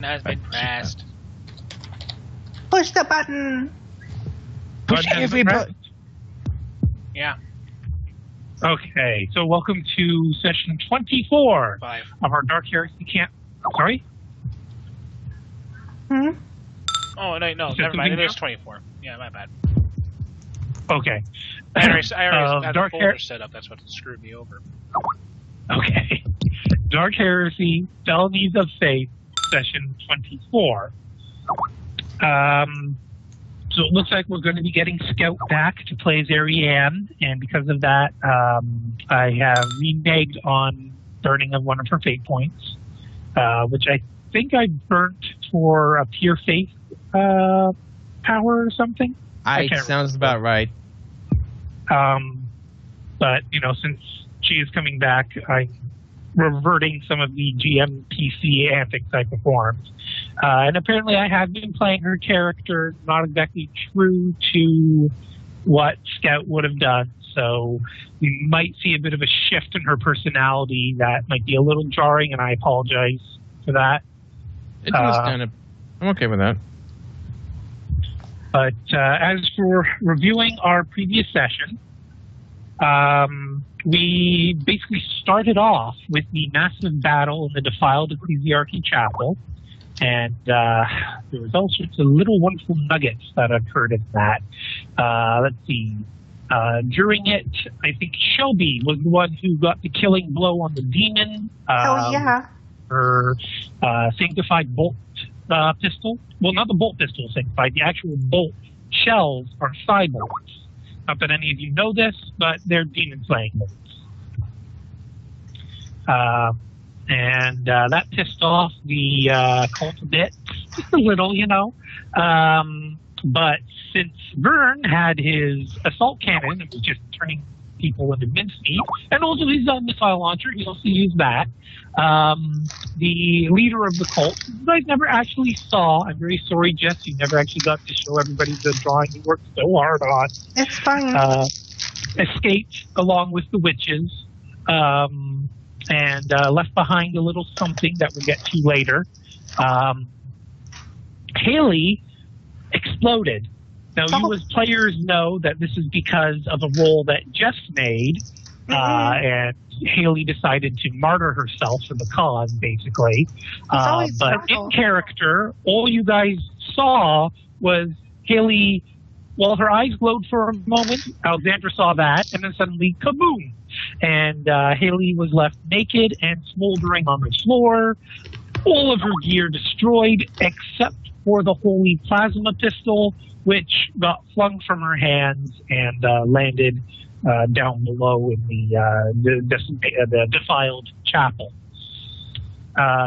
Has been pressed. Push the button. Push every button. Yeah. Okay, so welcome to session 24 of our Dark Heresy camp. Sorry? Hmm? Oh, no, never mind. It is 24. Yeah, my bad. Okay. I already had Dark the folder set up. That's what screwed me over. Okay. Dark Heresy, Felonies of Faith, session 24. So it looks like we're going to be getting Scout back to play as Ariane, and because of that, I have reneged on burning of one of her fate points, which I think I burnt for a pure faith power or something. Sounds about right. But, you know, since she is coming back, I'm reverting some of the GMPC antics I performed. And apparently I have been playing her character not exactly true to what Scout would have done. So we might see a bit of a shift in her personality that might be a little jarring, and I apologize for that. It was kind of... I'm okay with that. But as for reviewing our previous session, we basically started off with the massive battle in the defiled Ecclesiarchy Chapel, and there was all sorts of little wonderful nuggets that occurred in that. Let's see. During it, I think Shelby was the one who got the killing blow on the demon. Oh, yeah. Her sanctified bolt pistol. Well, not the bolt pistol sanctified. The actual bolt shells are psi bolts. Not that any of you know this, but they're demon-slaying bolts. And that pissed off the cult a bit. Just a little, you know. But since Vern had his assault cannon and was just turning people into mincemeat, and also his missile launcher, he also used that. The leader of the cult, who you guys never actually saw, I'm very sorry, Jess, you never actually got to show everybody the drawing you worked so hard on. It's fine. Escaped along with the witches, and left behind a little something that we'll get to later. Haley exploded. Now, you as players know that this is because of a roll that Jess made, and Haley decided to martyr herself for the cause, basically. But in character, all you guys saw was Haley, well, her eyes glowed for a moment. Alexandra saw that, and then suddenly, kaboom! And Haley was left naked and smoldering on the floor. All of her gear destroyed, except for the holy plasma pistol, which got flung from her hands and landed down below in the defiled chapel.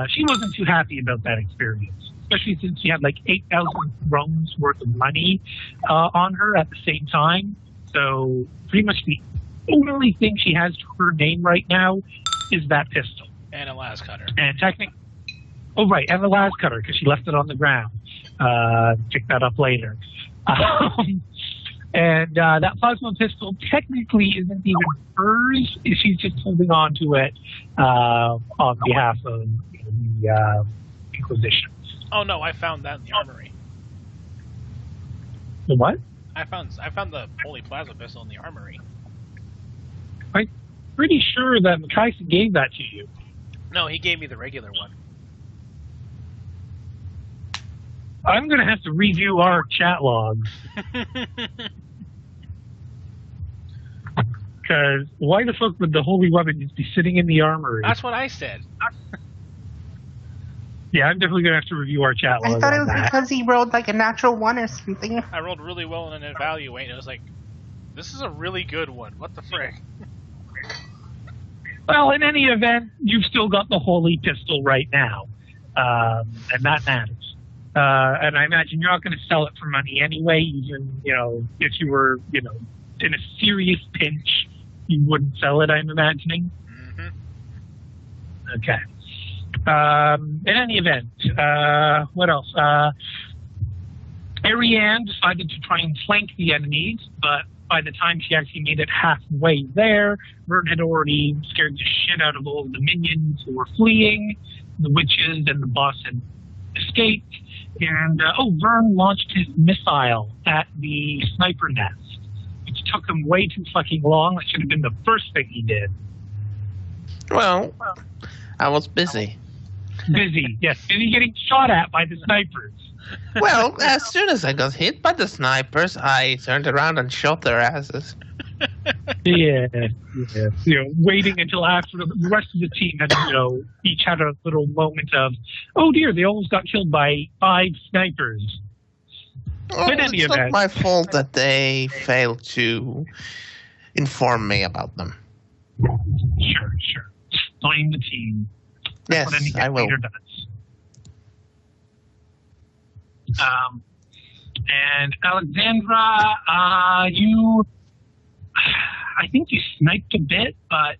She wasn't too happy about that experience, especially since she had like 8,000 thrones worth of money on her at the same time. So pretty much the only thing she has to her name right now is that pistol. And a las cutter. And technically, oh right, and the las cutter, because she left it on the ground. Pick that up later. And that plasma pistol technically isn't even hers. She's just holding on to it on behalf of the Inquisition. Oh no, I found that in the armory. The what? I found the holy plasma pistol in the armory. I'm pretty sure that Makai gave that to you. No, he gave me the regular one. I'm going to have to review our chat logs. Because why the fuck would the holy weapon just be sitting in the armory? That's what I said. Yeah, I'm definitely going to have to review our chat logs. I thought it was because he rolled like a natural 1 or something. I rolled really well in an evaluate, and it was like, this is a really good one. What the frick? Well, in any event, you've still got the holy pistol right now. And that matters. And I imagine you're not going to sell it for money anyway. Even, you know, if you were, you know, in a serious pinch, you wouldn't sell it, I'm imagining. Mm-hmm. Okay. In any event, what else? Ariane decided to try and flank the enemies, but by the time she actually made it halfway there, Vern had already scared the shit out of all of the minions who were fleeing. The witches and the boss had escaped, and Vern launched his missile at the sniper nest, which took him way too fucking long. That should have been the first thing he did. Well, I was busy. Busy getting shot at by the snipers. Well, as soon as I got hit by the snipers, I turned around and shot their asses. Yeah. Waiting until after the rest of the team had, each had a little moment of, oh dear, they almost got killed by 5 snipers. Well, it's not my fault that they failed to inform me about them. Sure. Blame the team. That's yes, I will. Does. And Alexandra, I think you sniped a bit, but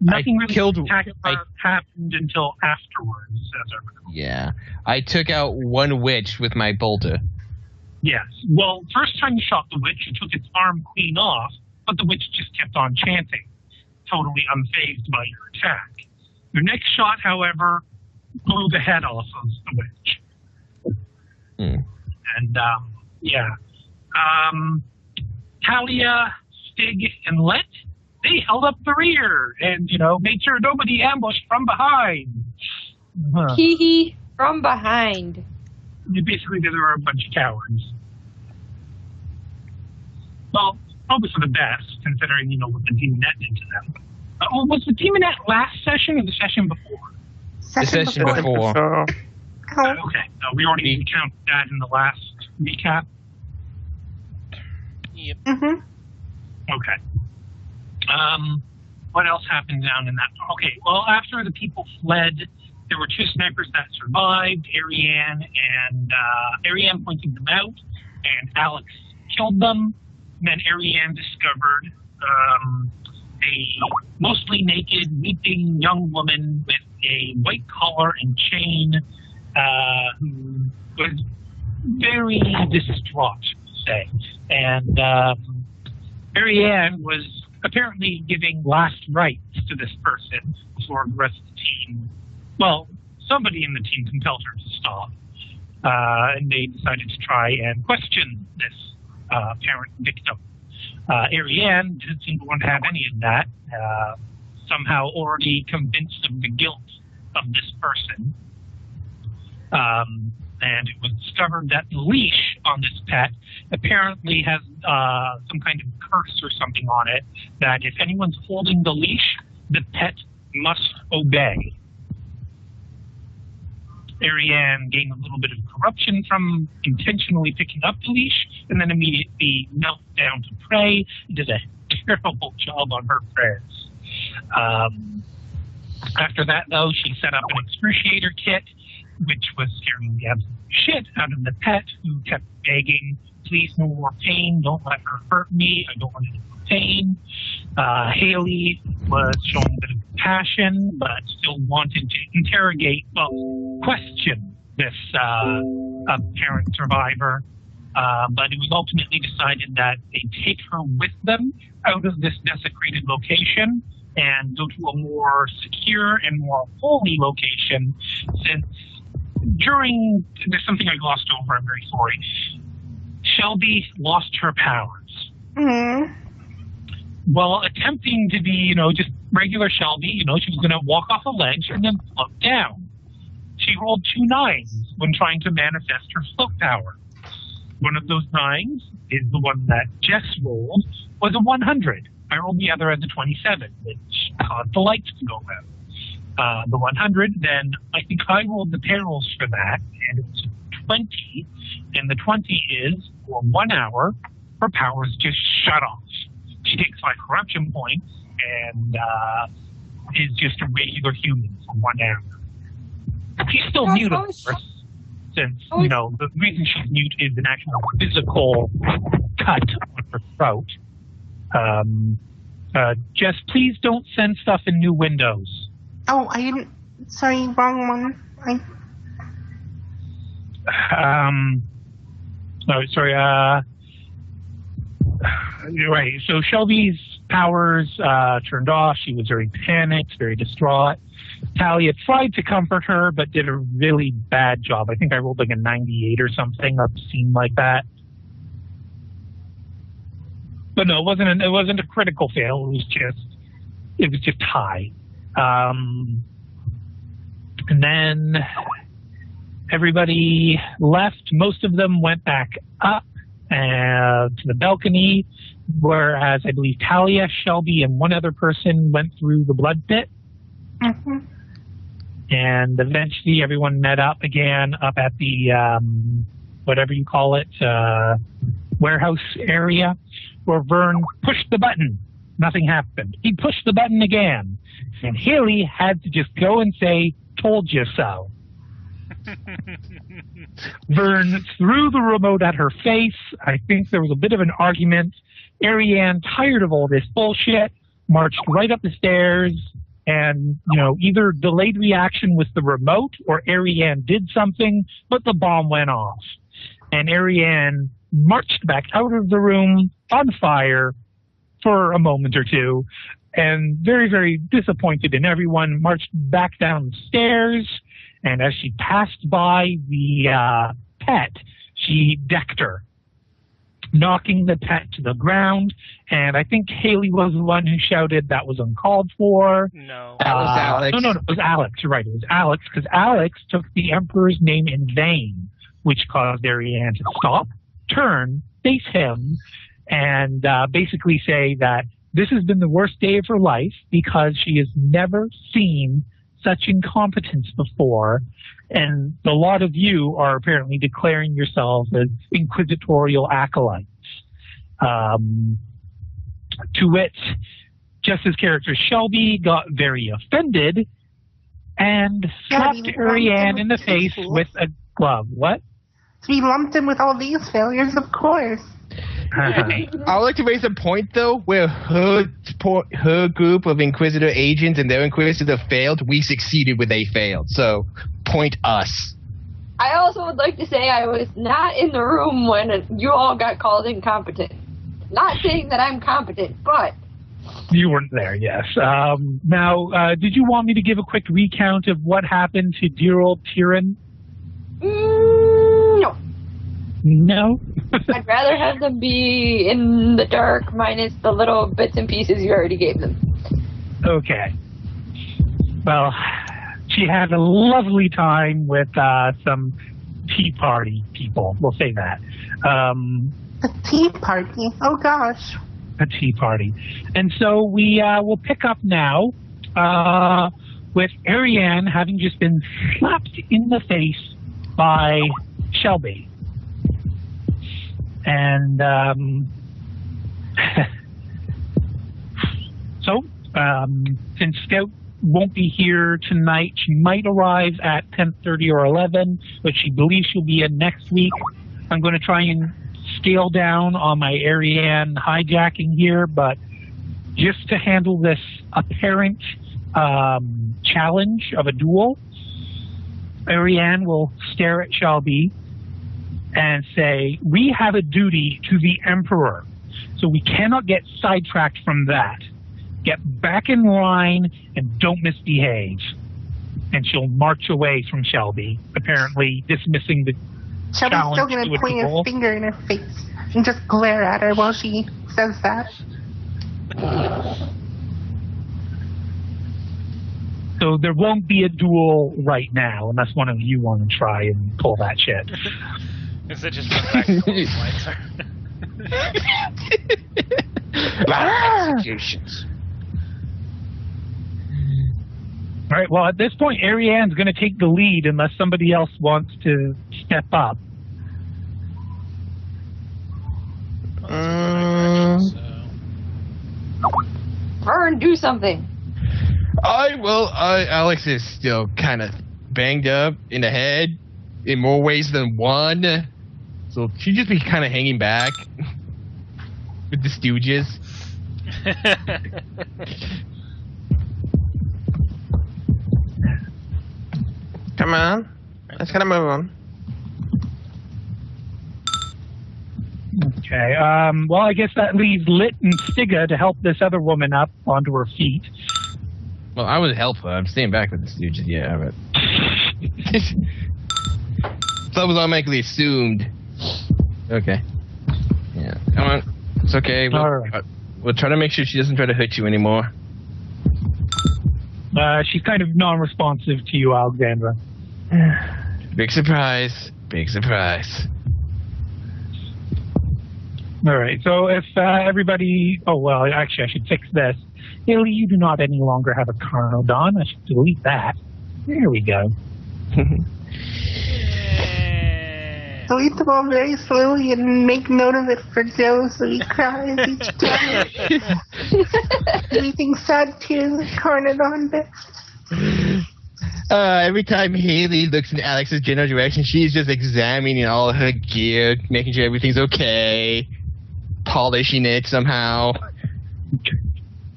nothing really spectacular happened until afterwards, as I recall. Yeah, I took out one witch with my bolter. Yes. Well, first time you shot the witch, you took its arm clean off, but the witch just kept on chanting, totally unfazed by your attack. Your next shot, however, blew the head off of the witch. And, Talia, Stig, and Let, they held up the rear and, made sure nobody ambushed from behind. Hee from behind. Basically, there were a bunch of cowards. Well, probably for the best, considering, what the demonette did to them. Was the demonette last session or the session before? The session before. Okay, we already counted that in the last recap. Yep. Mm-hmm. Okay. What else happened down in that? Okay, well, after the people fled, there were 2 snipers that survived. Ariane pointed them out, and Alex killed them. And then Ariane discovered a mostly naked, weeping young woman with a white collar and chain who was very distraught, say. And Ariane was apparently giving last rites to this person before the rest of the team. Well, somebody in the team compelled her to stop. And they decided to try and question this parent victim. Ariane didn't seem to want to have any of that. Somehow already convinced of the guilt of this person. And it was discovered that the leash on this pet apparently has some kind of curse or something on it, that if anyone's holding the leash, the pet must obey. Ariane gained a little bit of corruption from intentionally picking up the leash, and then immediately knelt down to pray. He did a terrible job on her prayers. After that, though, she set up an excruciator kit, which was scaring the absolute shit out of the pet, who kept begging, please, no more pain, don't let her hurt me, I don't want any more pain. Haley was showing a bit of compassion, but still wanted to question this parent survivor. But it was ultimately decided that they'd take her with them out of this desecrated location and go to a more secure and more holy location, since there's something I glossed over, I'm very sorry. Shelby lost her powers. Mm-hmm. Well, attempting to be, just regular Shelby, she was going to walk off a ledge and then float down. She rolled 2 9s when trying to manifest her float power. One of those 9s is the one that Jess rolled, was a 100. I rolled the other as a 27, which caused the lights to go out. The 100, then I think I rolled the perils for that, and it was 20, and the 20 is, for 1 hour, her powers just shut off. She takes 5 corruption points, and is just a regular human for 1 hour. She's still mute, of course, since, the reason she's mute is an actual physical cut on her throat. Jess, please don't send stuff in new windows. Oh, I didn't. Sorry, wrong one. Right. So Shelby's powers turned off. She was very panicked, very distraught. Talia tried to comfort her, but did a really bad job. I think I rolled like a 98 or something, obscene like that. But no, it wasn't a critical fail. It was just high. And then everybody left. Most of them went back up to the balcony, whereas I believe Talia, Shelby, and one other person went through the blood pit. Mm-hmm. And eventually everyone met up again up at the, whatever you call it, warehouse area, where Vern pushed the button. Nothing happened. He pushed the button again. And Haley had to just go and say, "Told you so." Vern threw the remote at her face. I think there was a bit of an argument. Ariane, tired of all this bullshit, marched right up the stairs and, either delayed reaction with the remote or Ariane did something, but the bomb went off. And Ariane marched back out of the room on fire for a moment or two, and very, very disappointed in everyone, marched back down the stairs, and as she passed by the pet, she decked her, knocking the pet to the ground, and I think Haley was the one who shouted that was uncalled for. No. That was Alex. No, it was Alex. You're right, it was Alex, because Alex took the Emperor's name in vain, which caused Ariane to stop, turn, face him, and basically say that this has been the worst day of her life because she has never seen such incompetence before, and a lot of you are apparently declaring yourselves as inquisitorial acolytes. To which Jess's character Shelby got very offended and slapped Ariane in the face with a glove. What? We lumped him with all these failures, of course. I would like to raise a point, though, where her group of Inquisitor agents and their Inquisitor failed. We succeeded where they failed. So, point us. I also would like to say I was not in the room when you all got called incompetent. Not saying that I'm competent, but... You weren't there, yes. Now, did you want me to give a quick recount of what happened to dear old Tyrion? No. No? I'd rather have them be in the dark minus the little bits and pieces you already gave them. Okay. Well, she had a lovely time with some tea party people. We'll say that. A tea party? Oh, gosh. A tea party. And so we will pick up now with Ariane having just been slapped in the face by Shelby. And since Scout won't be here tonight, she might arrive at 10:30 or 11, but she believes she'll be in next week. I'm going to try and scale down on my Ariane hijacking here, but just to handle this apparent challenge of a duel, Ariane will stare at Shelby and say, "We have a duty to the Emperor, so we cannot get sidetracked from that. Get back in line and don't misbehave." And she'll march away from Shelby, apparently dismissing the Shelby's challenge still going to point his finger in her face and just glare at her while she says that. So there won't be a duel right now unless one of you want to try and pull that shit. Instead, just run back to the lights. Executions. All right, well, at this point, Ariane's going to take the lead unless somebody else wants to step up. Vern, do something. Alex is still kind of banged up in the head in more ways than one. So she'd just be kind of hanging back with the Stooges. Come on. Let's kind of move on. Okay, well, I guess that leaves Lit and Stiga to help this other woman up onto her feet. Well, I would help her. I'm staying back with the Stooges, yeah, but... That was automatically assumed. Okay. Yeah, come on. It's okay. We'll try to make sure she doesn't try to hurt you anymore. She's kind of non-responsive to you, Alexandra. Big surprise. Big surprise. All right, so if everybody... Oh, well, actually, I should fix this. Haley, you do not any longer have a Carnodon. I should delete that. There we go. Delete them all very slowly and make note of it for Joe so he cries each time. Leaving sad tears of Carnodon bits. Every time Haley looks in Alex's general direction, she's just examining all her gear, making sure everything's okay, polishing it somehow.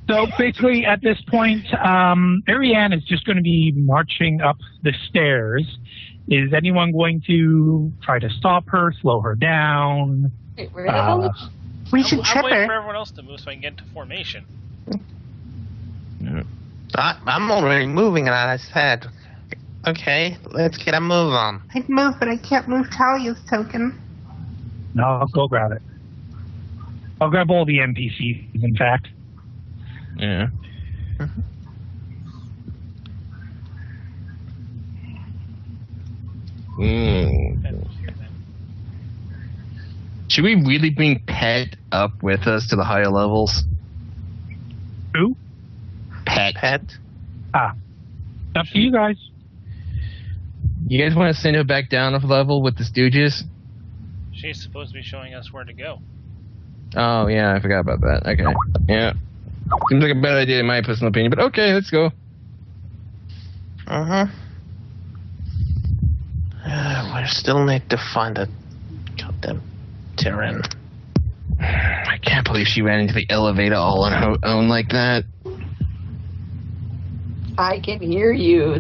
So basically, at this point, Ariane is just going to be marching up the stairs. Is anyone going to try to stop her, slow her down? Wait, where the hell is she? We should I'm trip waiting her. for everyone else to move so I can get into formation. I'm already moving, and I said, okay, let's get a move on. I'd move, but I can't move Talia's token. No, I'll go grab it. I'll grab all the NPCs, in fact. Yeah. Should we really bring Pet up with us to the higher levels? Who? Pet. Up to you guys. You guys want to send her back down a level with the Stooges? She's supposed to be showing us where to go. Oh, yeah, I forgot about that. Okay. Yeah. Seems like a bad idea in my personal opinion, but okay, let's go. We still need to find a goddamn Tyrion. I can't believe she ran into the elevator all on her own like that. I can hear you.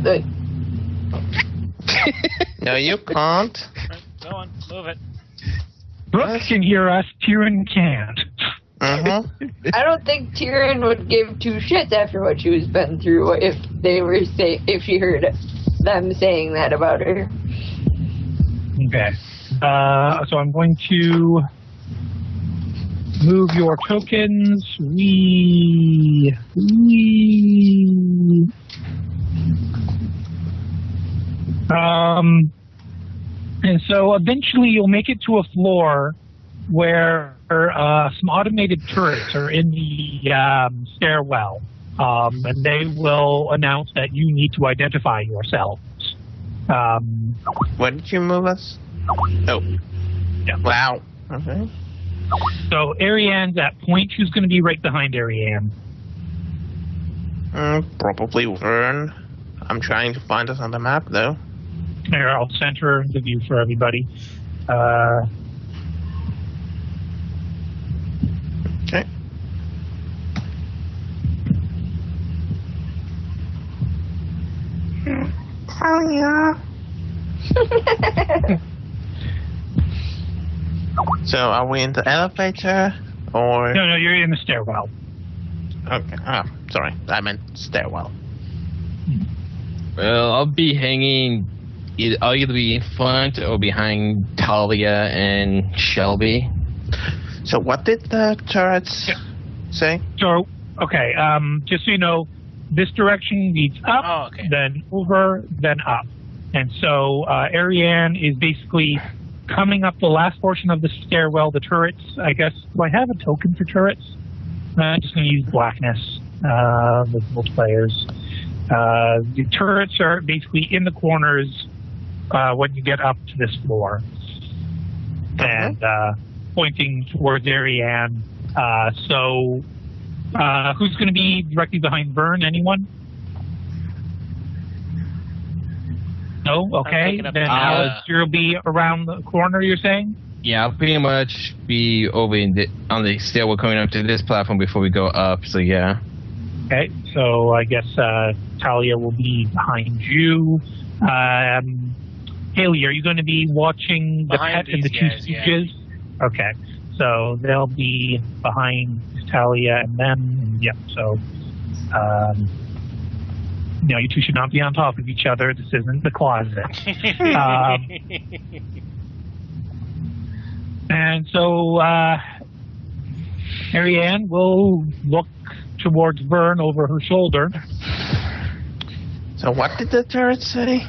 No, you can't. Right, go on, move it. Brooke can hear us, Tyrion can't. I don't think Tyrion would give two shits after what she was been through if she heard them saying that about her. Okay. So I'm going to move your tokens. And so eventually you'll make it to a floor where some automated turrets are in the stairwell, and they will announce that you need to identify yourselves. Where did you move us? Oh. Yeah. Wow. Okay. So Ariane's at point. Who's going to be right behind Ariane? Probably Vern. I'm trying to find us on the map, though. Here, I'll center the view for everybody. Okay. Talia. So, are we in the elevator, or...? No, you're in the stairwell. Okay. Sorry. I meant stairwell. Well, I'll be hanging... I'll either be in front or behind Talia and Shelby. So what did the turrets say? So, okay, just so you know, this direction leads up, then over, then up. And so Ariane is basically coming up the last portion of the stairwell, the turrets, I guess. Do I have a token for turrets? I'm just going to use blackness with both players. The turrets are basically in the corners when you get up to this floor. And pointing towards Ariane. So who's going to be directly behind Vern? Anyone? No? Okay. Then Alex, you'll be around the corner, you're saying? Yeah, I'll pretty much be over on the stairwell coming up to this platform before we go up, so yeah. Okay, so I guess Talia will be behind you. Haley, are you going to be watching the Pet and the two Stooges? Yeah. Okay, so they'll be behind Talia and them. Yep, so No, you two should not be on top of each other. This isn't the closet. And so Ariane will look towards Vern over her shoulder. So what did the turret say?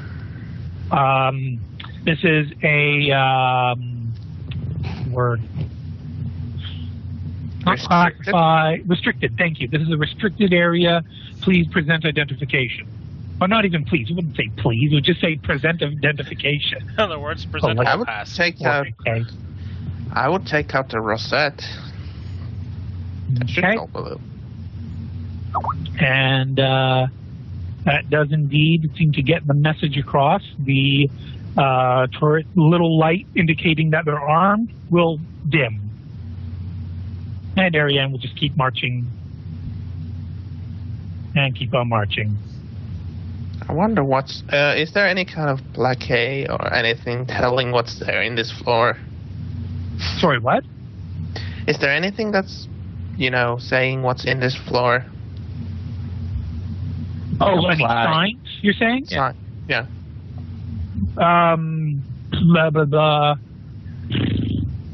This is a word. Not classified. Restricted. Thank you. This is a restricted area. Please present identification. Or not even please. It wouldn't say please. It would just say present identification. In other words, present I would pass. take out. Okay. I would take out the rosette. That should Okay. help a little. And that does indeed seem to get the message across. The turret little light indicating that they're armed will dim. And Ariane will just keep marching and keep on marching. I wonder what's... is there any kind of plaque or anything telling what's there in this floor? Sorry, what? Is there anything that's, saying what's in this floor? Oh, any signs, you're saying? Yeah. Blah, blah, blah.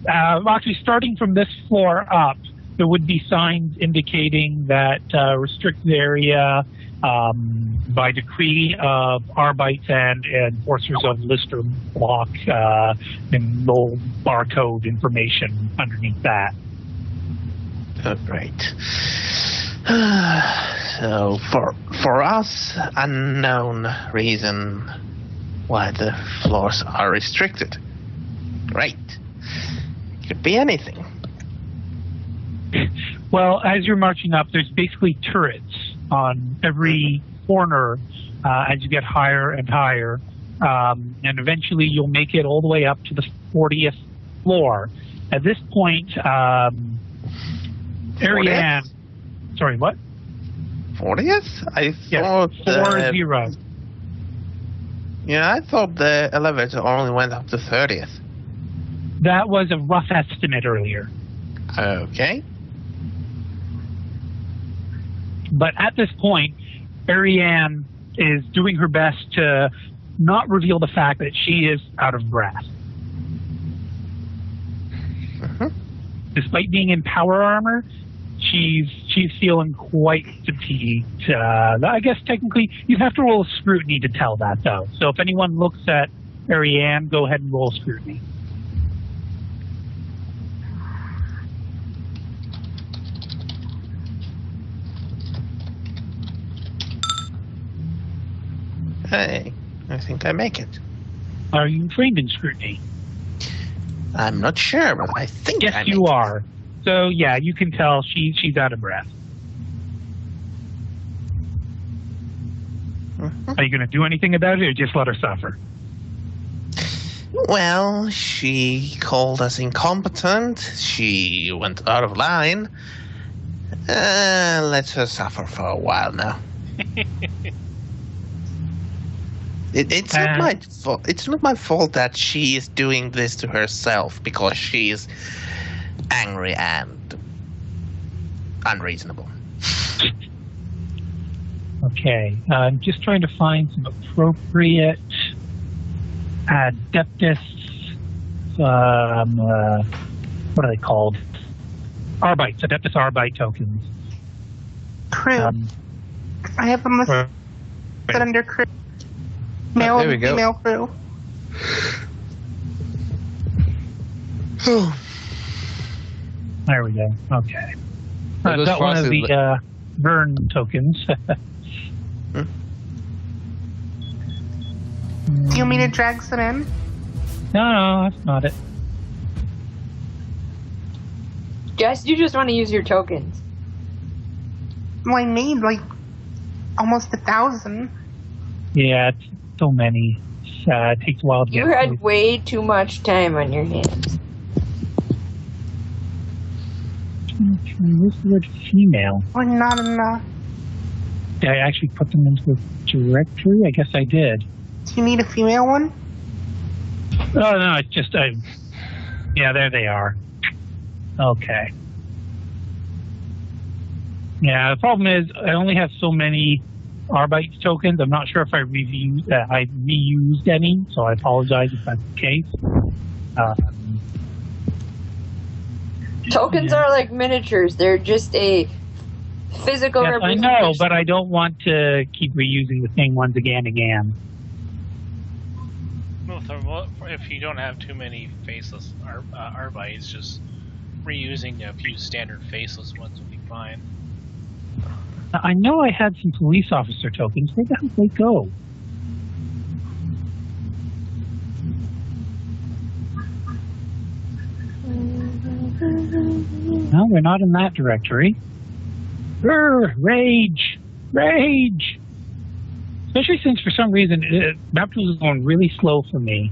Actually, starting from this floor up, there would be signs indicating that restricted area by decree of Arbites and enforcers of Lister block and little barcode information underneath that. Oh, great. So, for us, unknown reason why the floors are restricted. Great. Could be anything. Well, as you're marching up, there's basically turrets on every corner as you get higher and higher. And eventually you'll make it all the way up to the 40th floor. At this point, Ariane... Sorry, what? 40th? I thought... 40. Yeah, I thought the elevator only went up to 30th. That was a rough estimate earlier. Okay. But at this point, Ariane is doing her best to not reveal the fact that she is out of breath. Despite being in power armor, she's feeling quite fatigued. I guess technically you'd have to roll a scrutiny to tell that, though. So if anyone looks at Ariane, go ahead and roll scrutiny. Hey, I think I make it. Are you trained in scrutiny? I'm not sure, but I think yes, you are. So yeah, you can tell she's out of breath. Are you going to do anything about it, or just let her suffer? Well, she called us incompetent. She went out of line. Let her suffer for a while now. It's not my fault. It's not my fault that she is doing this to herself because she is angry and unreasonable. Okay, I'm just trying to find some appropriate Adeptus. What are they called? Arbites. Adeptus Arbite tokens. Crew. I have them listed under crew. Male and female crew. There we go. Okay. I've got one of the Vern tokens. Do you mean to drag some in? No, that's not it. Jess, you just want to use your tokens. Well, I made like almost 1,000. Yeah, it's so many. It takes a while to get You had through. way too much time on your hands. Where's the word female? Or not enough. Did I actually put them into the directory? I guess I did. Do you need a female one? Oh, no, it's just... yeah, there they are. Okay. Yeah, the problem is I only have so many Arbite tokens. I'm not sure if I reused any, so I apologize if that's the case. Tokens are like miniatures. They're just a physical Yes, I representation. know, but I don't want to keep reusing the same ones again and again. Well, if you don't have too many faceless Arbites, just reusing a few standard faceless ones will be fine. I know I had some police officer tokens. Where the hell did they go? No, we're not in that directory. Rage! Rage! Especially since for some reason Baptism is going really slow for me.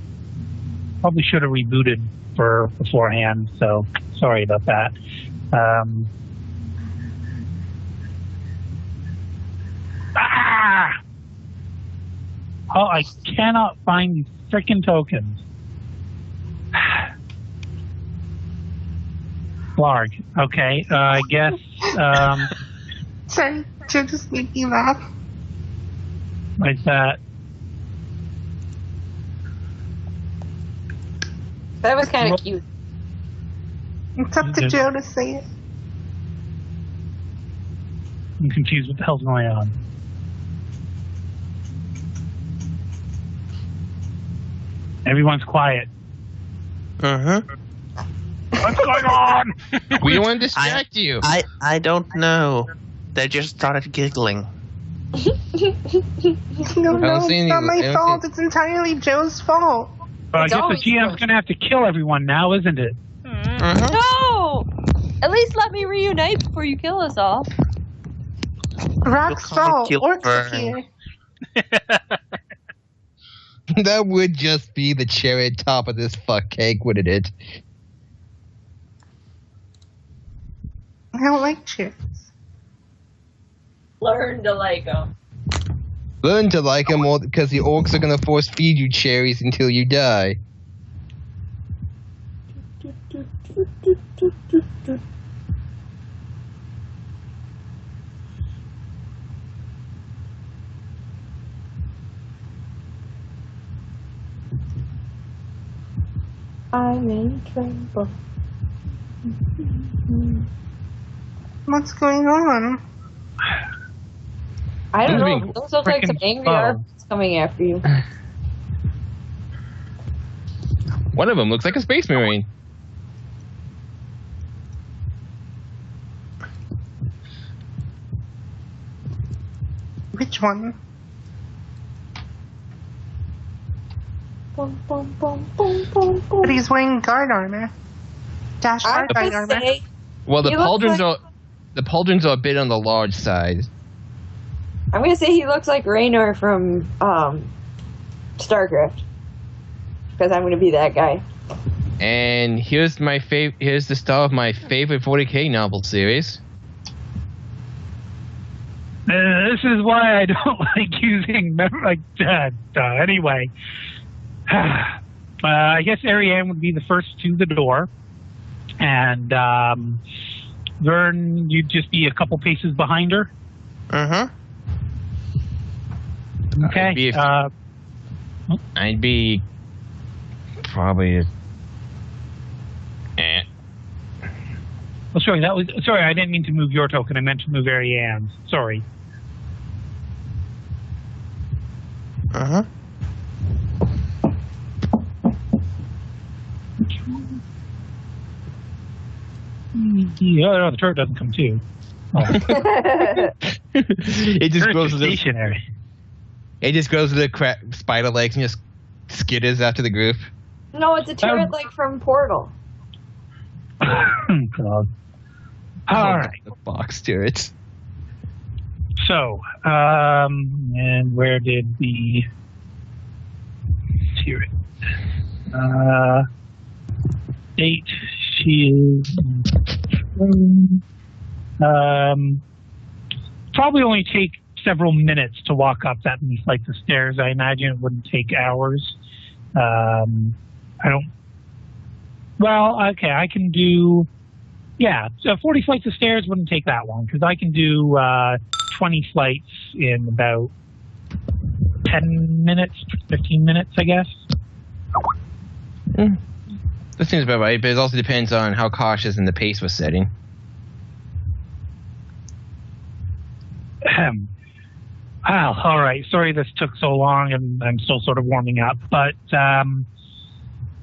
Probably should have rebooted beforehand, so sorry about that. Oh, I cannot find these frickin' tokens. Larg. Okay, I guess. Sorry, Joe just made me laugh. Like that. That was kind of cute. It's up to Joe to say it. I'm confused what the hell's going on. Everyone's quiet. Mm-hmm. What's going on? We don't want to distract you. I don't know. They just started giggling. No, it's not my fault. It's entirely Joe's fault. Well, I guess the GM's going to have to kill everyone now, isn't it? Mm-hmm. No! At least let me reunite before you kill us all. Rock's fault. Orcs are Burn. here. That would just be the cherry top of this fuck cake, wouldn't it? I don't like cherries. Learn to like them. Learn to like them more because the orcs are going to force feed you cherries until you die. I'm in trouble. What's going on? I don't Who's know. being Those look like some angry frickin' arcs coming after you. One of them looks like a space marine. Which one? But he's wearing guard armor. Dash I guard would armor. say Well, the He looks pauldrons like- are a bit on the large side. I'm gonna say he looks like Raynor from StarCraft. Because I'm gonna be that guy. And here's the star of my favorite 40K novel series. This is why I don't like using anyway. I guess Ariane would be the first to the door, and Vern, you'd just be a couple paces behind her. Mm-hmm. Okay. I'd be probably. Oh, sorry. Sorry. I didn't mean to move your token. I meant to move Ariane's. Sorry. Uh-huh. Yeah, the turret doesn't come too. Oh. It just grows to the stationary. It just grows to the spider legs and just skitters after the group. No, it's a turret like from Portal. God. All right. The box turrets. So, and where did the turret? Date. She is. Probably only take several minutes to walk up that many flights of stairs. I imagine it wouldn't take hours. I don't. Well, okay, I can do. Yeah, so 40 flights of stairs wouldn't take that long because I can do 20 flights in about 10 minutes, 15 minutes, I guess. That seems about right, but it also depends on how cautious and the pace was setting. Well, all right. Sorry this took so long, and I'm still sort of warming up. But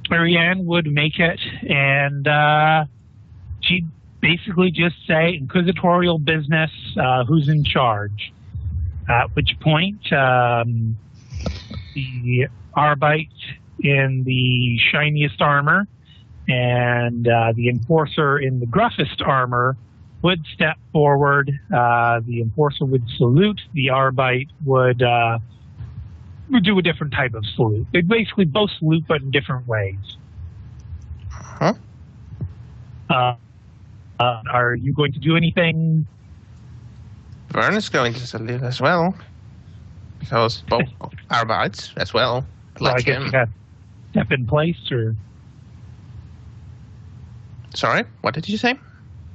Marianne would make it, and she'd basically just say, inquisitorial business, who's in charge? At which point, the Arbite in the shiniest armor and the Enforcer in the gruffest armor would step forward. The Enforcer would salute. The Arbite would do a different type of salute. They basically both salute, but in different ways. Huh? Are you going to do anything? Vern is going to salute as well. Because both Arbites as well. So I guess you got to step in place, or... Sorry, what did you say?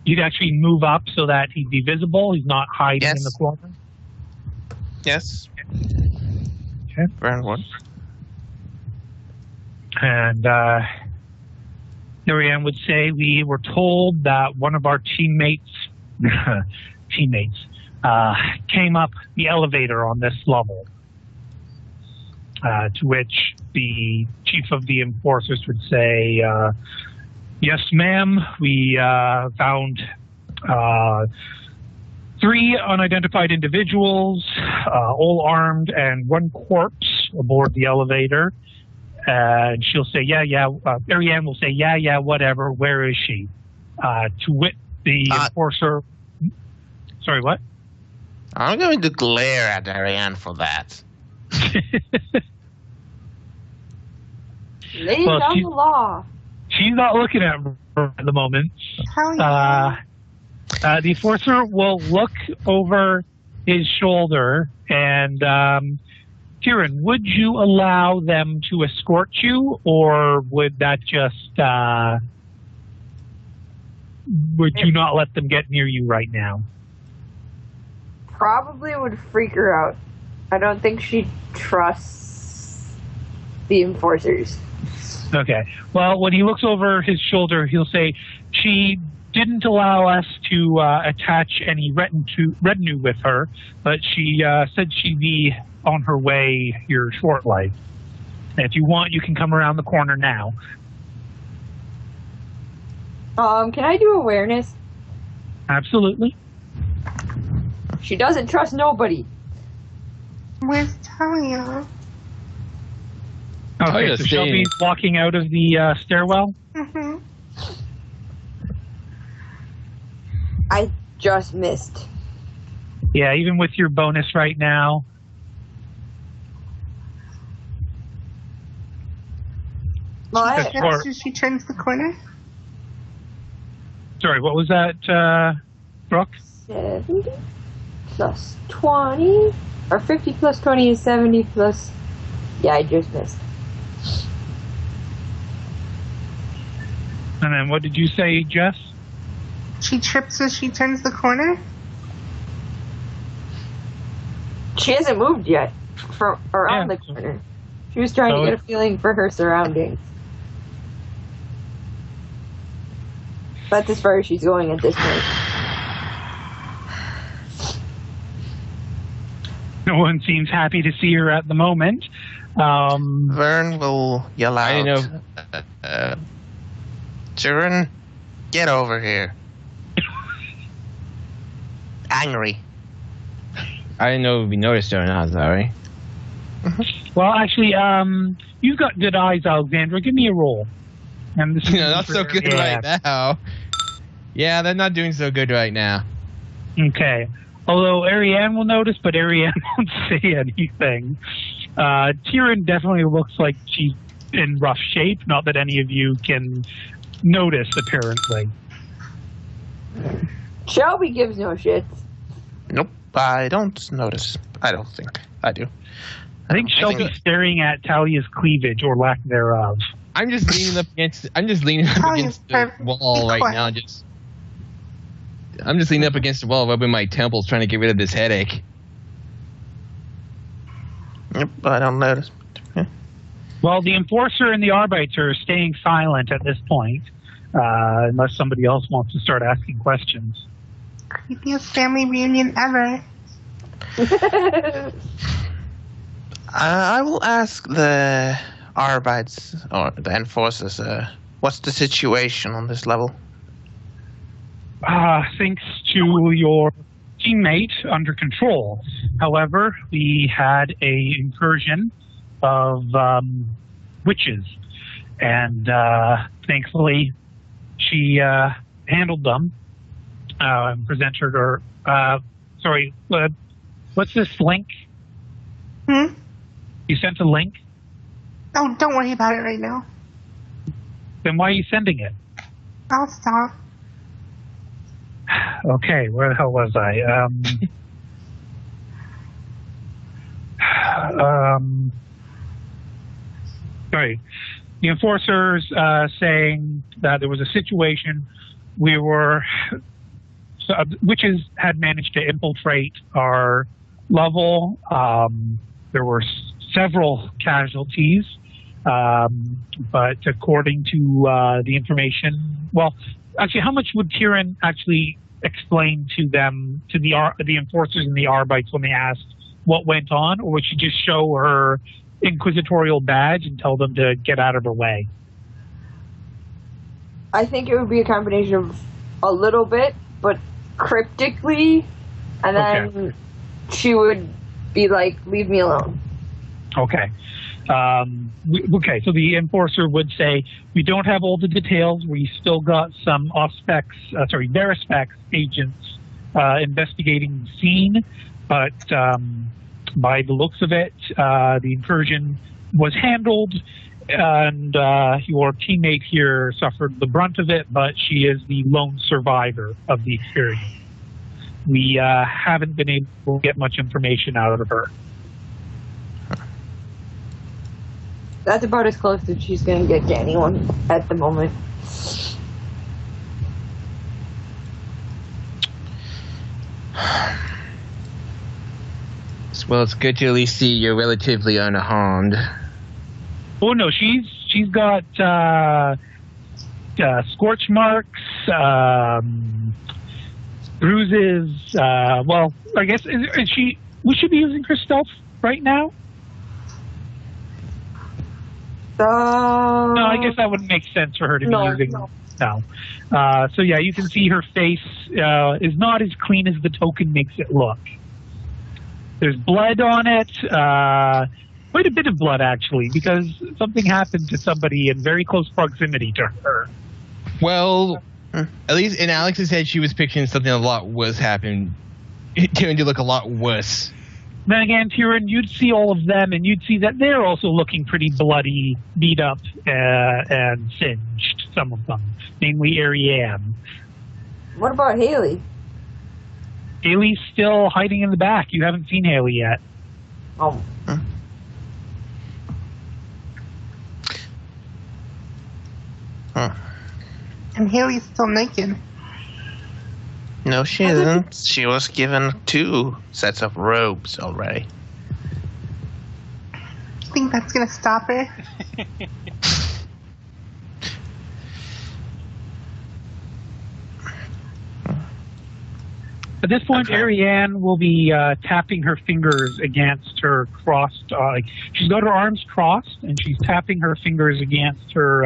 You'd actually move up so that he'd be visible. He's not hiding in the corner. Yes. Okay. Vern would. And Marianne would say, we were told that one of our teammates came up the elevator on this level. To which the chief of the enforcers would say, yes, ma'am, we found 3 unidentified individuals, all armed, and 1 corpse aboard the elevator. And she'll say, Marianne will say, yeah, whatever, where is she? To wit, the enforcer... Sorry, what? I'm going to glare at Marianne for that. Lay down the law. She's not looking at her at the moment. The enforcer will look over his shoulder and, Kieran, would you allow them to escort you, or would that just, would you not let them get near you right now? Probably would freak her out. I don't think she trusts the enforcers. Okay. Well, when he looks over his shoulder, he'll say, she didn't allow us to attach any retinue with her, but she said she'd be on her way here shortly. And if you want, you can come around the corner now. Can I do awareness? Absolutely. She doesn't trust nobody. Where's Talia? Okay, so Shelby's walking out of the stairwell? Mm-hmm. I just missed. Yeah, even with your bonus right now. Well, She turns the corner? Sorry, what was that, Brooke? 70 plus 20, or 50 plus 20 is 70 plus... Yeah, I just missed. And then what did you say, Jess? She trips as she turns the corner? She hasn't moved yet from around the corner. She was trying to get a feeling for her surroundings. That's as far as she's going at this point. No one seems happy to see her at the moment. Vern will yell out. I know. Jiren, get over here. Angry. I didn't know if we noticed her or not, sorry. Well, actually, you've got good eyes, Alexandra. Give me a roll. And this is not so good right now. Yeah, they're not doing so good right now. Okay. Although Ariane will notice, but Ariane won't say anything. Tyrion definitely looks like she's in rough shape. Not that any of you can notice, apparently. Shelby gives no shits. Nope, I don't notice. I don't think I do. I think Shelby's staring at Talia's cleavage or lack thereof. I'm just leaning up against the wall right now. leaning up against the wall, rubbing my temples, trying to get rid of this headache. Yep, I don't notice. Yeah. Well, the Enforcer and the Arbiter are staying silent at this point, unless somebody else wants to start asking questions. Creepiest family reunion ever. I will ask the Arbites, or the Enforcers, what's the situation on this level? Thanks to your teammate, under control. However, we had a incursion of witches, and thankfully she handled them and presented her. What's this link? You sent a link? Oh, don't worry about it right now. Then why are you sending it? I'll stop. Okay, where the hell was I? Sorry. The Enforcers saying that there was a situation witches had managed to infiltrate our level. There were several casualties, but according to the information, well, actually, how much would Kieran actually explain to them, to the Enforcers and the Arbites when they asked what went on, or would she just show her inquisitorial badge and tell them to get out of her way? I think it would be a combination of a little bit, but cryptically, and then she would be like, leave me alone. Okay. Okay, so the Enforcer would say, we don't have all the details. We still got some Verispex agents investigating the scene, but by the looks of it, the incursion was handled, and your teammate here suffered the brunt of it, but she is the lone survivor of the experience. We haven't been able to get much information out of her. That's about as close as she's going to get to anyone at the moment. Well, it's good to at least see you're relatively unharmed. Oh no, she's got scorch marks, bruises. Well, I guess would she be using her stealth right now? No, I guess that wouldn't make sense for her to be using. No. So yeah, you can see her face is not as clean as the token makes it look. There's blood on it, quite a bit of blood actually, because something happened to somebody in very close proximity to her. Well, at least in Alex's head, she was picturing something a lot worse happening, turned to look a lot worse. Then again, Tyrion, you'd see all of them, and you'd see that they're also looking pretty bloody, beat up, and singed, some of them, namely Ariane. What about Haley? Haley's still hiding in the back. You haven't seen Haley yet. Oh. And Haley's still naked. No, she isn't. She was given 2 sets of robes already. You think that's gonna stop her? At this point, Ariane will be tapping her fingers against her crossed. She's got her arms crossed, and she's tapping her fingers against her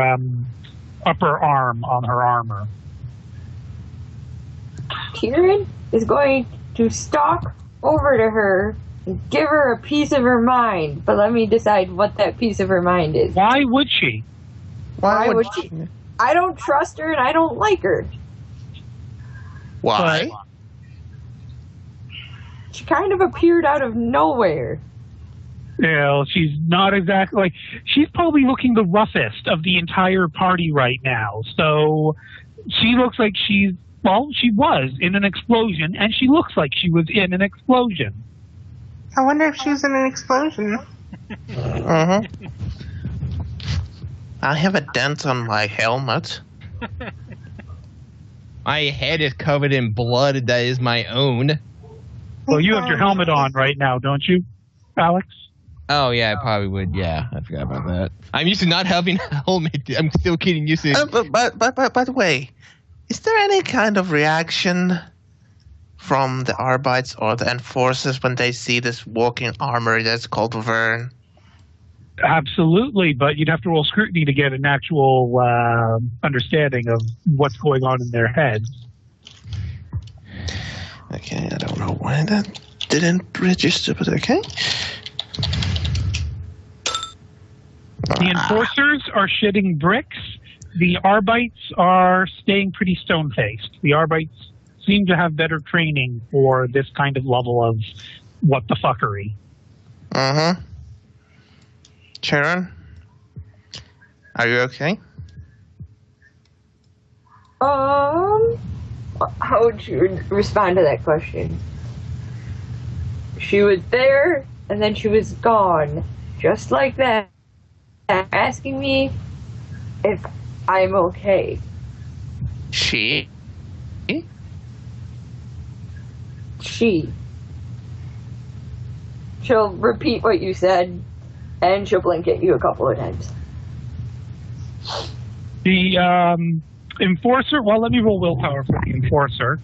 upper arm on her armor. Kieran is going to stalk over to her and give her a piece of her mind. But let me decide what that piece of her mind is. Why would she? Why would she? I don't trust her and I don't like her. Why? But she kind of appeared out of nowhere. you know, she's not exactly like, she's probably looking the roughest of the entire party right now. So she looks like she was in an explosion, and she looks like she was in an explosion. I wonder if she was in an explosion. I have a dent on my helmet. My head is covered in blood that is my own. Well, you have your helmet on right now, don't you, Alex? Oh, yeah, I probably would. Yeah, I forgot about that. I'm used to not having a helmet. I'm still getting used to it. But by the way, is there any kind of reaction from the Arbites or the Enforcers when they see this walking armor that's called Vern? Absolutely, but you'd have to roll scrutiny to get an actual understanding of what's going on in their heads. Okay, I don't know why that didn't register, but okay. The Enforcers are shitting bricks. The Arbites are staying pretty stone-faced. The Arbites seem to have better training for this kind of level of what the fuckery. Mm-hmm. Sharon, are you okay? How would you respond to that question? She was there, and then she was gone, just like that, asking me if I'm okay. She? She. She'll repeat what you said, and she'll blink at you a couple of times. The Enforcer, well, let me roll willpower for the Enforcer.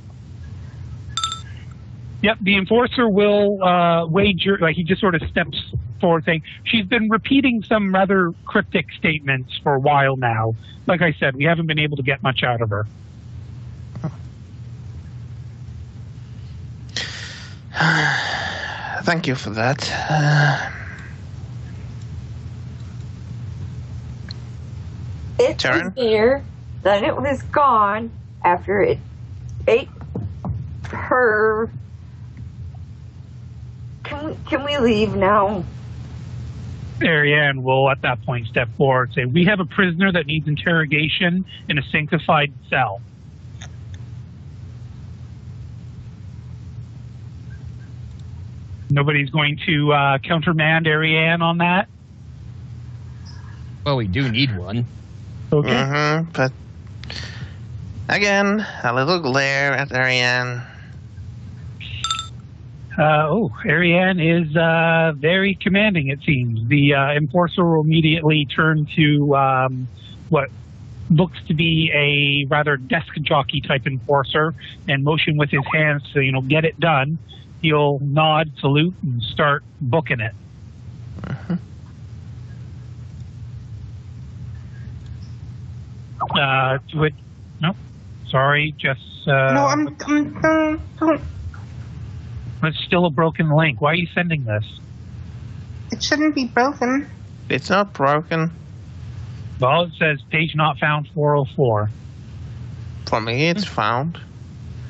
Yep, the Enforcer will wager, like he just sort of steps forward saying, she's been repeating some rather cryptic statements for a while now. Like I said, we haven't been able to get much out of her. Thank you for that. It was there, then it was gone after it ate her. Can we leave now? Ariane will at that point step forward and say, we have a prisoner that needs interrogation in a sanctified cell. Nobody's going to countermand Ariane on that? Well, we do need one. Okay. Mm-hmm, but again, a little glare at Ariane. Ariane is very commanding, it seems. The Enforcer will immediately turn to what looks to be a rather desk jockey type Enforcer and motion with his hands to, get it done. He'll nod, salute, and start booking it. Mm-hmm. No, sorry, just... no, I'm It's still a broken link. Why are you sending this? It shouldn't be broken. It's not broken. Well, it says page not found 404. For me, it's found.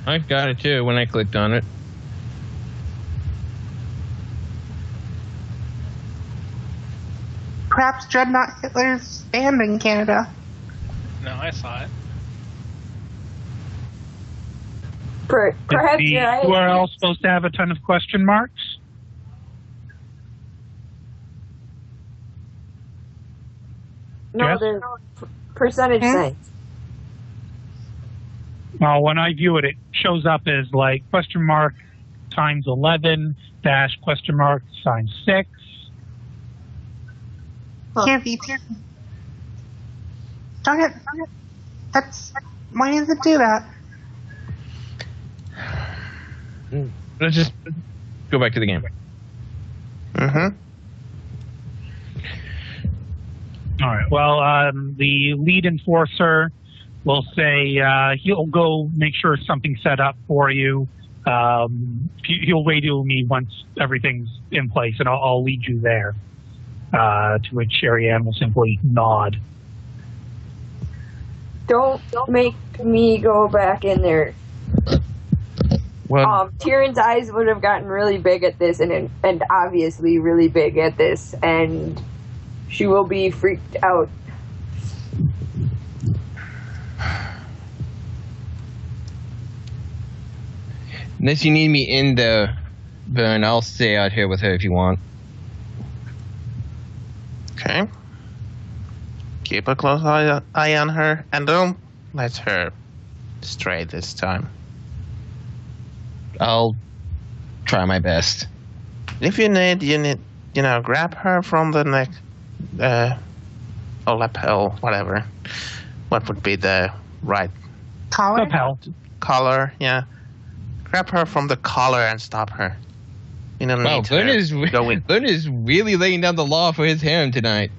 I've got it too when I clicked on it. Perhaps Dreadnought Hitler's banned in Canada. No, I saw it. Perhaps is the URL supposed to have a ton of question marks? No, Yes? there's percentage signs. Well, when I view it, it shows up as like question mark times 11 dash question mark times 6. Here, VP. Darn it. Why does it do that? Let's just go back to the game. Mm-hmm. All right. Well, the lead Enforcer will say he'll go make sure something's set up for you. He'll radio me once everything's in place, and I'll lead you there. To which Ariane will simply nod. Don't make me go back in there. Well, Tyrion's eyes would have gotten really big at this, and obviously really big at this, and she will be freaked out. unless you need me in the burn, I'll stay out here with her if you want. Okay. Keep a close eye on her, and don't let her straight this time. I'll try my best. If you need, grab her from the neck, or lapel, whatever. What would be the right Collar? Lapel. collar? Yeah. Grab her from the collar and stop her. You don't Wow, need Vern to is really laying down the law for his harem tonight.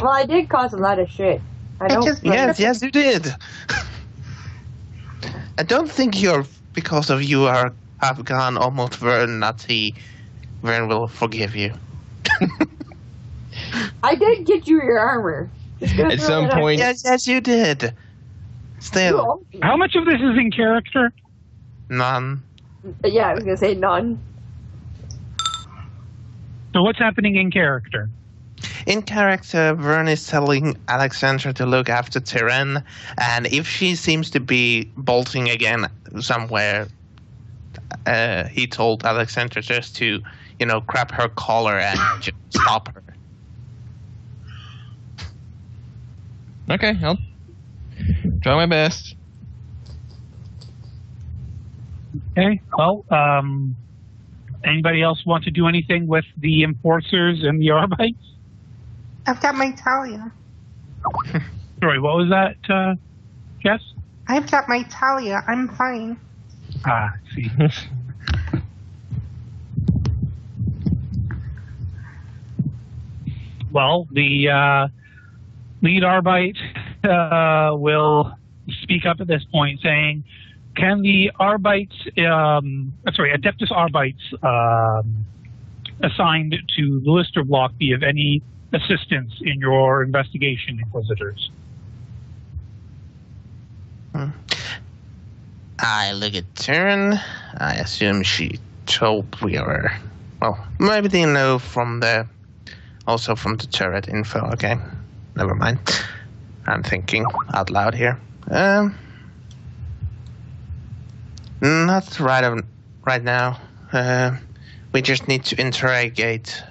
Well, I did cause a lot of shit. I don't. Yes, you did. I don't think because of you have gone almost Vern nutty. Vern will forgive you. I did get you your armor. At some point, Yes, you did. Still, How much of this is in character? none. Yeah, I was gonna say none. So what's happening in character? In character, Vern is telling Alexandra to look after Tyrion, and if she seems to be bolting again somewhere, he told Alexandra just to, grab her collar and just stop her. okay, I'll try my best. Okay. Well, anybody else want to do anything with the enforcers and the Arbites? I've got my Talia. Sorry, what was that, Jess? I've got my Talia. I'm fine. Ah, I see. Well, the lead Arbite will speak up at this point, saying, "Can the Arbites, Adeptus Arbites assigned to the Lister block be of any assistance in your investigation, Inquisitors?" I look at Tyrion. I assume she told we were... Well, maybe they know also from the turret info. Okay, never mind. I'm thinking out loud here. Not right now. We just need to interrogate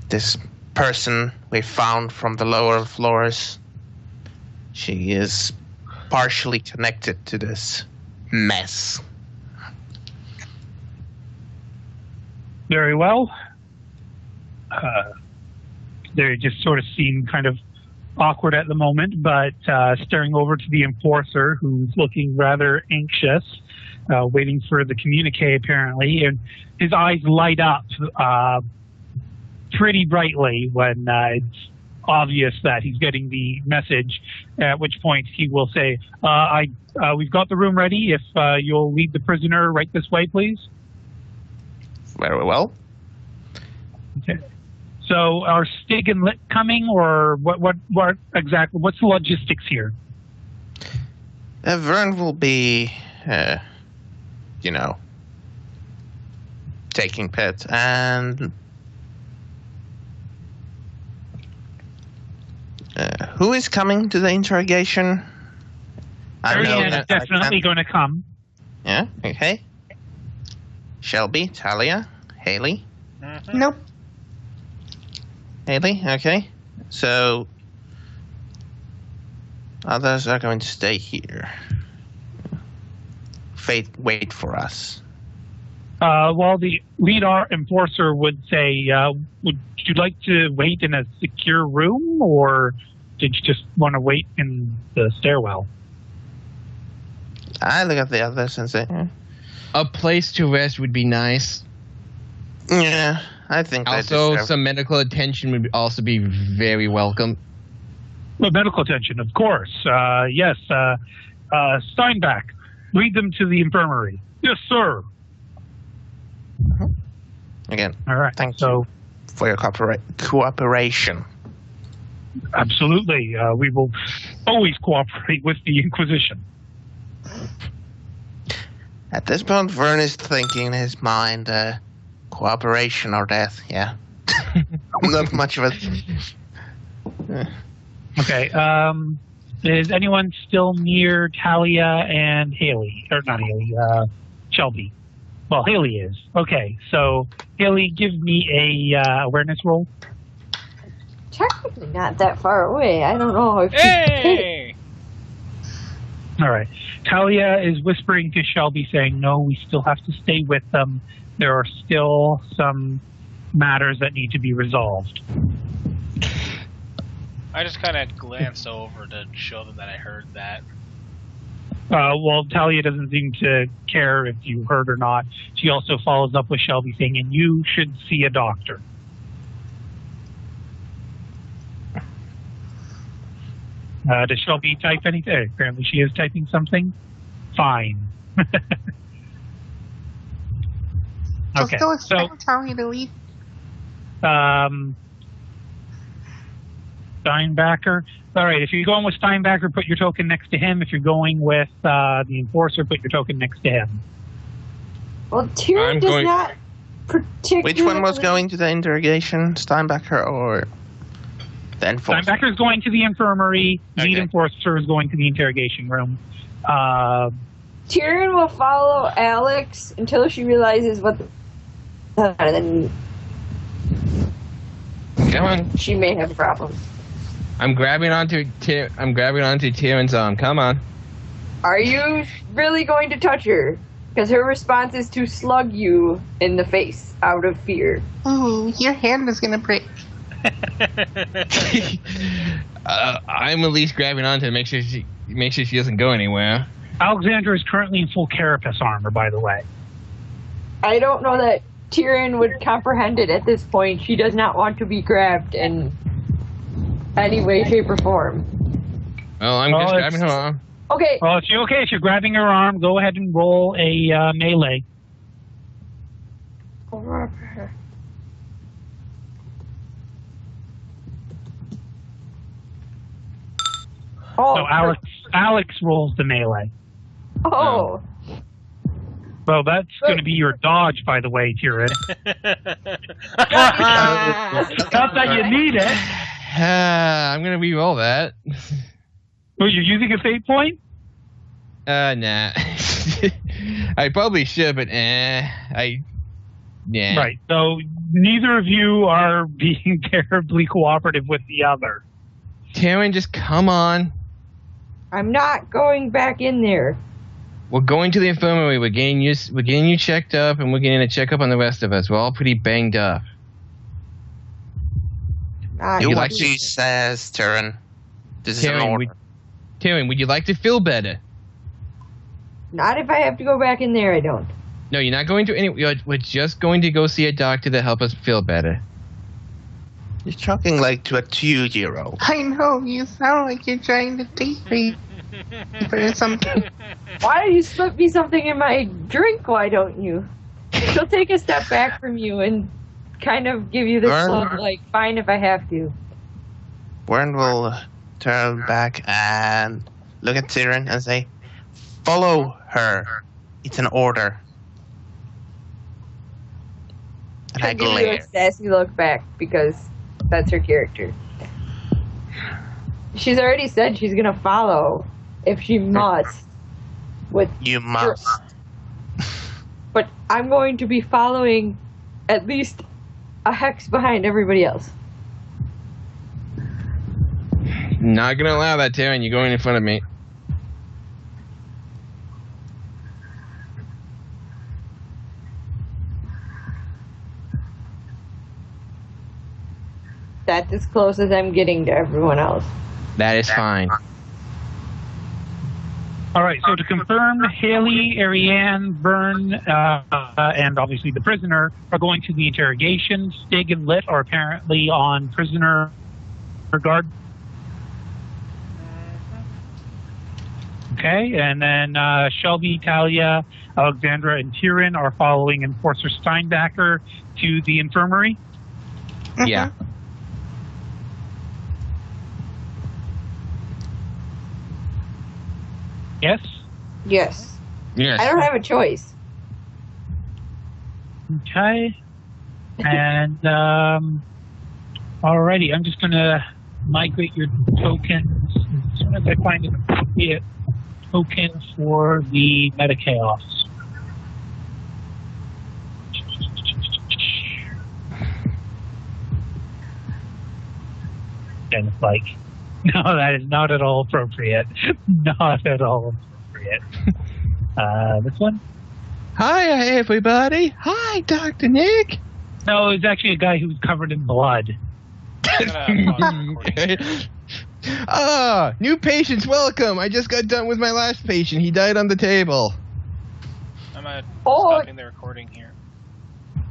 this person we found from the lower floors. She is partially connected to this mess. Very well. They just sort of seem kind of awkward at the moment, but staring over to the enforcer, who's looking rather anxious, waiting for the communique apparently, and his eyes light up pretty brightly when it's obvious that he's getting the message, at which point he will say, we've got the room ready. If you'll lead the prisoner right this way, please. Very well. Okay. So are Stig and Lit coming, or what exactly? What's the logistics here? Vern will be, taking pets, and who is coming to the interrogation? Ariane is definitely going to come. Yeah, okay. Shelby, Talia, Haley. Nope. Haley, okay. So, others are going to stay here. Wait for us. Well, the lead enforcer would say, would you like to wait in a secure room, or did you just want to wait in the stairwell? I look at the others and say, A place to rest would be nice. yeah, I think Also, some medical attention would also be very welcome. Well, medical attention, of course. Yes. Steinbach, lead them to the infirmary. Yes, sir. Again, All right. thank you for your cooperation. Absolutely. We will always cooperate with the Inquisition. At this point, Vern is thinking in his mind, cooperation or death, yeah. Not much of it. Okay. Is anyone still near Talia and Haley? Or not Haley, Shelby. Well, Haley is. Okay, so Haley, give me a awareness roll. Technically not that far away. I don't know if Hey! All right. Talia is whispering to Shelby, saying, "No, we still have to stay with them. There are still some matters that need to be resolved." I just kind of glanced over to show them that I heard that. Well, Talia doesn't seem to care if you heard or not. She also follows up with Shelby saying, "And you should see a doctor." Does Shelby type anything? Apparently she is typing something. Fine. Okay, Still so expect Talia to leave. Steinbacher. All right, if you're going with Steinbacher, put your token next to him. If you're going with the Enforcer, put your token next to him. Well, Tyrion does not particularly... Which one was going to the interrogation? Steinbacher or the Enforcer? Steinbacher is going to the infirmary. Okay. Lead Enforcer is going to the interrogation room. Tyrion will follow Alex until she realizes what the... then Come on. she may have a problem. I'm grabbing onto Tyrion's arm. Come on. Are you really going to touch her? Because her response is to slug you in the face out of fear. Ooh, your hand is gonna break. I'm at least grabbing onto her to make sure she doesn't go anywhere. Alexandra is currently in full carapace armor, by the way. I don't know that Tyrion would comprehend it at this point. She does not want to be grabbed in any way, shape, or form. Well, I'm just grabbing her arm. Okay. Well, if you're grabbing her arm, go ahead and roll a melee. Oh, So Alex rolls the melee. Oh. Well, that's going to be your dodge, by the way, Tyrion. Not that you need it. I'm gonna re-roll that. Oh, you're using a fate point? Nah. I probably should, but yeah. Right. So neither of you are being terribly cooperative with the other. Tyrion, just come on. I'm not going back in there. We're going to the infirmary. We're getting you checked up, and we're getting a checkup on the rest of us. We're all pretty banged up. Do what she says, Tyrion. This is an order. Tyrion, would you like to feel better? Not if I have to go back in there, I don't. No, you're not going to we're just going to go see a doctor to help us feel better. You're talking like to a 2-year-old. I know, you sound like you're trying to take me for something. Why don't you slip me something in my drink, why don't you? She'll take a step back from you and kind of give you this look like, fine if I have to. Wern will turn back and look at Tyrion and say, "Follow her. It's an order." And I She'll give you a glare. sassy look back because that's her character. She's already said she's gonna follow if she must. You must. But I'm going to be following at least a hex behind everybody else. Not gonna allow that, Tyrion. You're going in front of me. That's as close as I'm getting to everyone else. That is fine. All right, so to confirm, Haley, Ariane, Vern, and obviously the prisoner are going to the interrogation. Stig and Lit are apparently on prisoner guard. Okay, and then Shelby, Talia, Alexandra, and Tyrion are following Enforcer Steinbacher to the infirmary. Yeah. Yes? Yes. Yes. I don't have a choice. Okay. And, alrighty, I'm just going to migrate your tokens as soon as I find an appropriate token for the meta chaos. And it's like No, that is not at all appropriate. Not at all appropriate. This one? Hi, everybody. Hi, Dr. Nick. No, it's actually a guy who's covered in blood. New patients, welcome. I just got done with my last patient. He died on the table. I'm stopping the recording here.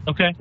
Okay.